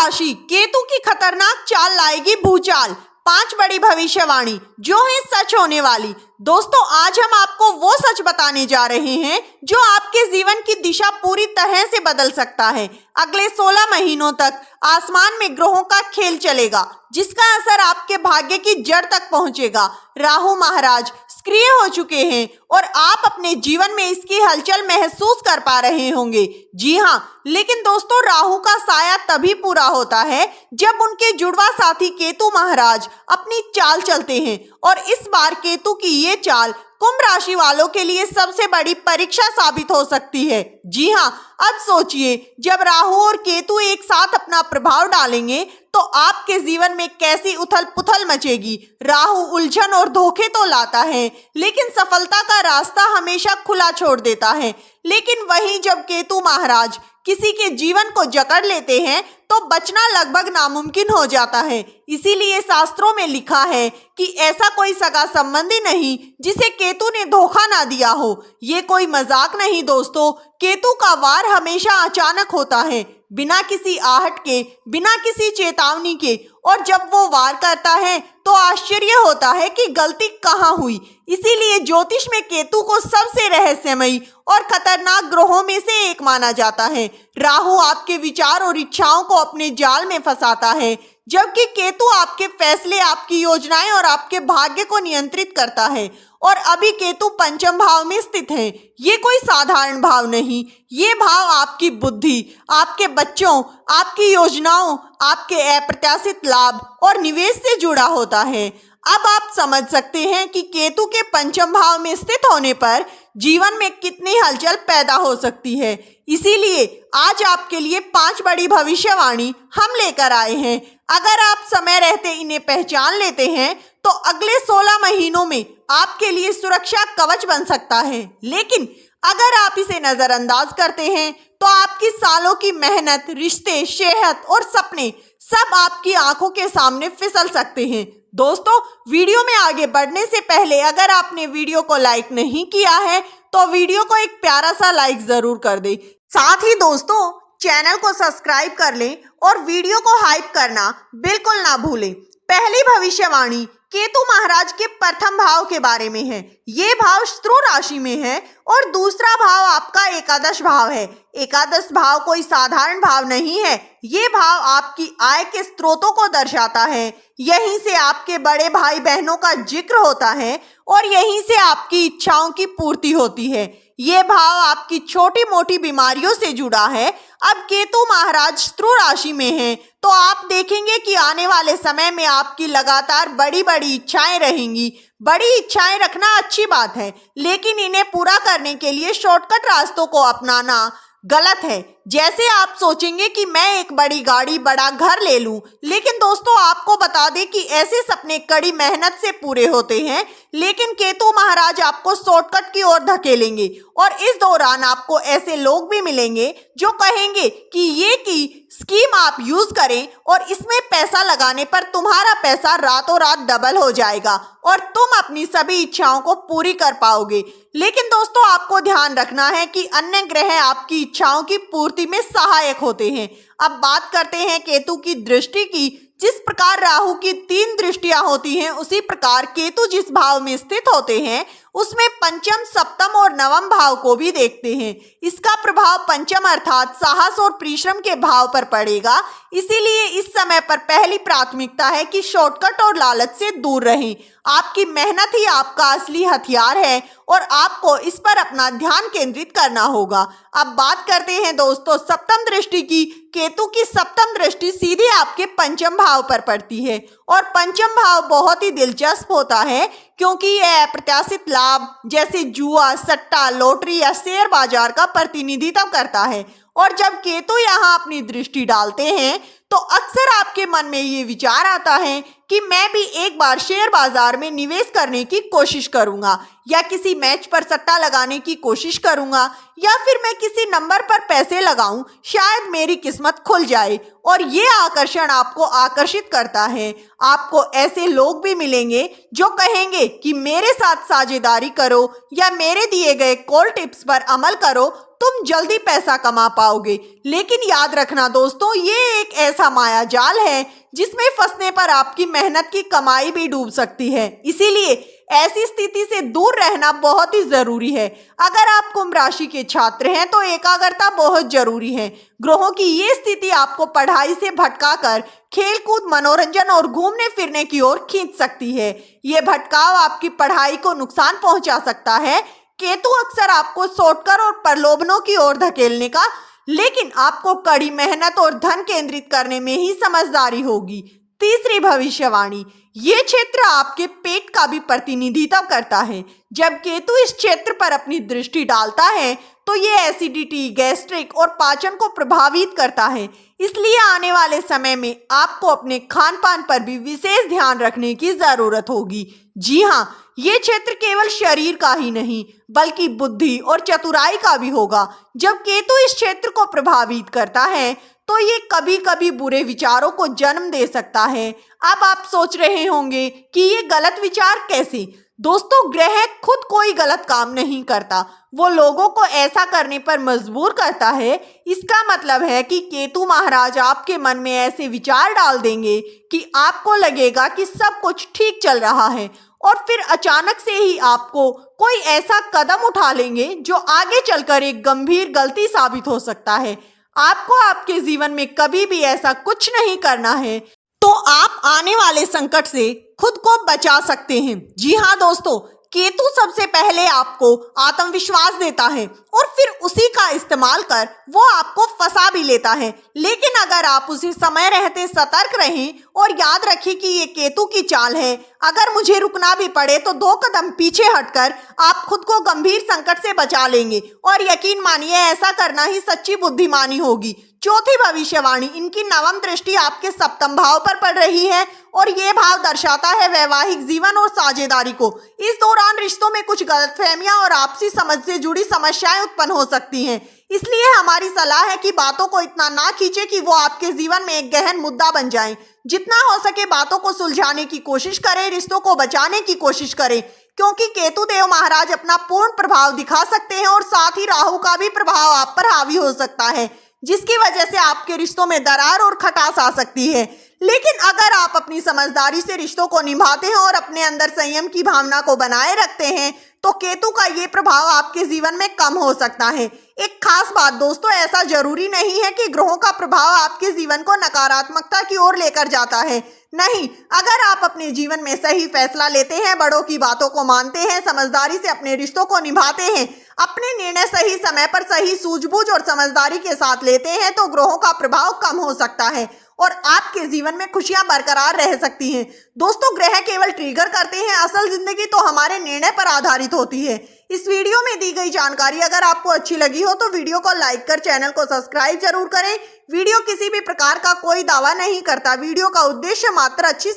राशि केतु की खतरनाक चाल लाएगी भूचाल। 5 बड़ी भविष्यवाणी जो है सच होने वाली। दोस्तों, आज हम आपको वो सच बताने जा रहे हैं जो आपके जीवन की दिशा पूरी तरह से बदल सकता है। अगले 16 महीनों तक आसमान में ग्रहों का खेल चलेगा, जिसका असर आपके भाग्य की जड़ तक पहुंचेगा। राहु महाराज सक्रिय हो चुके हैं और आप अपने जीवन में इसकी हलचल महसूस कर पा रहे होंगे। जी हाँ, लेकिन दोस्तों, राहु का साया तभी पूरा होता है जब उनके जुड़वा साथी केतु महाराज अपनी चाल चलते हैं। और इस बार केतु की ये चाल कुंभ राशि वालों के लिए सबसे बड़ी परीक्षा साबित हो सकती है। जी हाँ, अब सोचिए, जब राहु और केतु एक साथ अपना प्रभाव डालेंगे तो आपके जीवन में कैसी उथल पुथल मचेगी। राहु उलझन और धोखे तो लाता है, लेकिन सफलता का रास्ता हमेशा खुला छोड़ देता है। लेकिन वहीं जब केतु महाराज किसी के जीवन को जकड़ लेते हैं तो बचना लगभग नामुमकिन हो जाता है। इसीलिए शास्त्रों में लिखा है कि ऐसा कोई सगा संबंधी नहीं जिसे केतु ने धोखा ना दिया हो। ये कोई मजाक नहीं दोस्तों, केतु का वार हमेशा अचानक होता है, बिना किसी आहट के, बिना किसी चेतावनी के। और जब वो वार करता है तो आश्चर्य होता है कि गलती कहाँ हुई। इसीलिए ज्योतिष में केतु को सबसे रहस्यमयी और खतरनाक ग्रहों में से एक माना जाता है। राहु आपके विचार और इच्छाओं को अपने जाल में फंसाता है, जबकि केतु आपके फैसले, आपकी योजनाएं और आपके भाग्य को नियंत्रित करता है। और अभी केतु पंचम भाव में स्थित है। ये कोई साधारण भाव नहीं, ये भाव आपकी बुद्धि, आपके बच्चों, आपकी योजनाओं, आपके अप्रत्याशित लाभ और निवेश से जुड़ा होता है। अब आप समझ सकते हैं कि केतु के पंचम भाव में स्थित होने पर जीवन में कितनी हलचल पैदा हो सकती है। इसीलिए आज आपके लिए 5 बड़ी भविष्यवाणी हम लेकर आए हैं। अगर आप समय रहते इन्हें पहचान लेते हैं तो अगले 16 महीनों में आपके लिए सुरक्षा कवच बन सकता है। लेकिन अगर आप इसे नजरअंदाज करते हैं तो आपकी सालों की मेहनत, रिश्ते, सेहत और सपने सब आपकी आंखों के सामने फिसल सकते हैं। दोस्तों, वीडियो में आगे बढ़ने से पहले अगर आपने वीडियो को लाइक नहीं किया है तो वीडियो को एक प्यारा सा लाइक जरूर कर दें। साथ ही दोस्तों, चैनल को सब्सक्राइब कर लें और वीडियो को हाइप करना बिल्कुल ना भूलें। पहली भविष्यवाणी केतु महाराज के प्रथम भाव के बारे में है। ये भाव शत्रु राशि में है और दूसरा भाव आपका एकादश भाव है। एकादश भाव कोई साधारण भाव नहीं है, ये भाव आपकी आय के स्रोतों को दर्शाता है। यहीं से आपके बड़े भाई बहनों का जिक्र होता है और यहीं से आपकी इच्छाओं की पूर्ति होती है। ये भाव आपकी छोटी मोटी बीमारियों से जुड़ा है। अब केतु महाराज शत्रु राशि में हैं, तो आप देखेंगे कि आने वाले समय में आपकी लगातार बड़ी बड़ी इच्छाएं रहेंगी। बड़ी इच्छाएं रखना अच्छी बात है, लेकिन इन्हें पूरा करने के लिए शॉर्टकट रास्तों को अपनाना गलत है। जैसे आप सोचेंगे कि मैं एक बड़ी गाड़ी, बड़ा घर ले लूं, लेकिन दोस्तों आपको बता दें कि ऐसे सपने कड़ी मेहनत से पूरे होते हैं। लेकिन केतु महाराज आपको शॉर्टकट की ओर धकेलेंगे और इस दौरान आपको ऐसे लोग भी मिलेंगे जो कहेंगे कि ये की स्कीम आप यूज करें और इसमें पैसा लगाने पर तुम्हारा पैसा रातों रात डबल हो जाएगा और तुम अपनी सभी इच्छाओं को पूरी कर पाओगे। लेकिन दोस्तों, आपको ध्यान रखना है कि अन्य ग्रह आपकी इच्छाओं की पूर्ति में सहायक होते हैं। अब बात करते हैं केतु की दृष्टि की। जिस प्रकार राहु की 3 दृष्टियां होती हैं, उसी प्रकार केतु जिस भाव में स्थित होते हैं उसमें पंचम, सप्तम और नवम भाव को भी देखते हैं। इसका प्रभाव पंचम अर्थात साहस और परिश्रम के भाव पर पड़ेगा। इसीलिए इस समय पर पहली प्राथमिकता है कि शॉर्टकट और लालच से दूर रहें। आपकी मेहनत ही आपका असली हथियार है और आपको इस पर अपना ध्यान केंद्रित करना होगा। अब बात करते हैं दोस्तों सप्तम दृष्टि की। केतु की सप्तम दृष्टि सीधे आपके पंचम भाव पर पड़ती है और पंचम भाव बहुत ही दिलचस्प होता है, क्योंकि यह अप्रत्याशित लाभ जैसे जुआ, सट्टा, लॉटरी या शेयर बाजार का प्रतिनिधित्व करता है। और जब केतु यहाँ अपनी दृष्टि डालते हैं तो अक्सर आपके मन में ये विचार आता है कि मैं भी एक बार शेयर बाजार में निवेश करने की कोशिश करूंगा, या किसी मैच पर सट्टा लगाने की कोशिश करूंगा, या फिर मैं किसी नंबर पर पैसे लगाऊं, शायद मेरी किस्मत खुल जाए। और ये आकर्षण आपको आकर्षित करता है। आपको ऐसे लोग भी मिलेंगे जो कहेंगे कि मेरे साथ साझेदारी करो या मेरे दिए गए कॉल टिप्स पर अमल करो, तुम जल्दी पैसा कमा पाओगे। लेकिन याद रखना दोस्तों, ये एक ऐसा माया जाल है जिसमें फंसने पर आपकी मेहनत की कमाई भी डूब सकती है। इसीलिए ऐसी स्थिति से दूर रहना बहुत ही जरूरी है। अगर आप कुंभ राशि के छात्र हैं तो एकाग्रता बहुत जरूरी है। ग्रहों की ये स्थिति आपको पढ़ाई से भटकाकर खेलकूद, मनोरंजन और घूमने फिरने की ओर खींच सकती है। ये भटकाव आपकी पढ़ाई को नुकसान पहुंचा सकता है। केतु अक्सर आपको शॉर्टकट और प्रलोभनों की ओर धकेलने का, लेकिन आपको कड़ी मेहनत और धन केंद्रित करने में ही समझदारी होगी। तीसरी भविष्यवाणी, ये क्षेत्र आपके पेट का भी प्रतिनिधित्व करता है। जब केतु इस क्षेत्र पर अपनी दृष्टि डालता है तो ये एसिडिटी, गैस्ट्रिक और पाचन को प्रभावित करता है। इसलिए आने वाले समय में आपको अपने खान पान पर भी विशेष ध्यान रखने की जरूरत होगी। जी हाँ, ये क्षेत्र केवल शरीर का ही नहीं बल्कि बुद्धि और चतुराई का भी होगा। जब केतु इस क्षेत्र को प्रभावित करता है तो ये कभी कभी बुरे विचारों को जन्म दे सकता है। अब आप सोच रहे होंगे कि ये गलत विचार कैसे? दोस्तों, ग्रह खुद कोई गलत काम नहीं करता, वो लोगों को ऐसा करने पर मजबूर करता है। इसका मतलब है कि केतु महाराज आपके मन में ऐसे विचार डाल देंगे कि आपको लगेगा कि सब कुछ ठीक चल रहा है, और फिर अचानक से ही आपको कोई ऐसा कदम उठा लेंगे जो आगे चलकर एक गंभीर गलती साबित हो सकता है। आपको आपके जीवन में कभी भी ऐसा कुछ नहीं करना है, तो आप आने वाले संकट से खुद को बचा सकते हैं। जी हाँ दोस्तों, केतु सबसे पहले आपको आत्मविश्वास देता है और फिर उसी का इस्तेमाल कर वो आपको फंसा भी लेता है। लेकिन अगर आप उसी समय रहते सतर्क रहें और याद रखें कि ये केतु की चाल है, अगर मुझे रुकना भी पड़े तो 2 कदम पीछे हटकर आप खुद को गंभीर संकट से बचा लेंगे। और यकीन मानिए, ऐसा करना ही सच्ची बुद्धिमानी होगी। चौथी भविष्यवाणी, इनकी नवम दृष्टि आपके सप्तम भाव पर पड़ रही है और ये भाव दर्शाता है वैवाहिक जीवन और साझेदारी को। इस दौरान रिश्तों में कुछ गलतफहमियां और आपसी समझ से जुड़ी समस्याएं उत्पन्न हो सकती हैं। इसलिए हमारी सलाह है कि बातों को इतना ना खींचे कि वो आपके जीवन में एक गहन मुद्दा बन जाएं। जितना हो सके बातों को सुलझाने की कोशिश करें, रिश्तों को बचाने की कोशिश करें, क्योंकि केतु देव महाराज अपना पूर्ण प्रभाव दिखा सकते हैं और साथ ही राहु का भी प्रभाव आप पर हावी हो सकता है, जिसकी वजह से आपके रिश्तों में दरार और खटास आ सकती है। लेकिन अगर आप अपनी समझदारी से रिश्तों को निभाते हैं और अपने अंदर संयम की भावना को बनाए रखते हैं तो केतु का ये प्रभाव आपके जीवन में कम हो सकता है। एक खास बात दोस्तों, ऐसा जरूरी नहीं है कि ग्रहों का प्रभाव आपके जीवन को नकारात्मकता की ओर लेकर जाता है। नहीं, अगर आप अपने जीवन में सही फैसला लेते हैं, बड़ों की बातों को मानते हैं, समझदारी से अपने रिश्तों को निभाते हैं, अपने निर्णय सही समय पर सही सूझबूझ और समझदारी के साथ लेते हैं, तो ग्रहों का प्रभाव कम हो सकता है और आपके जीवन में खुशियां बरकरार रह सकती हैं। दोस्तों, ग्रह केवल ट्रिगर करते हैं, असल जिंदगी तो हमारे निर्णय पर आधारित होती है। इस वीडियो में दी गई जानकारी अगर आपको अच्छी लगी हो तो वीडियो को लाइक कर चैनल को सब्सक्राइब जरूर करें। वीडियो किसी भी प्रकार का कोई दावा नहीं करता, वीडियो का उद्देश्य मात्र अच्छी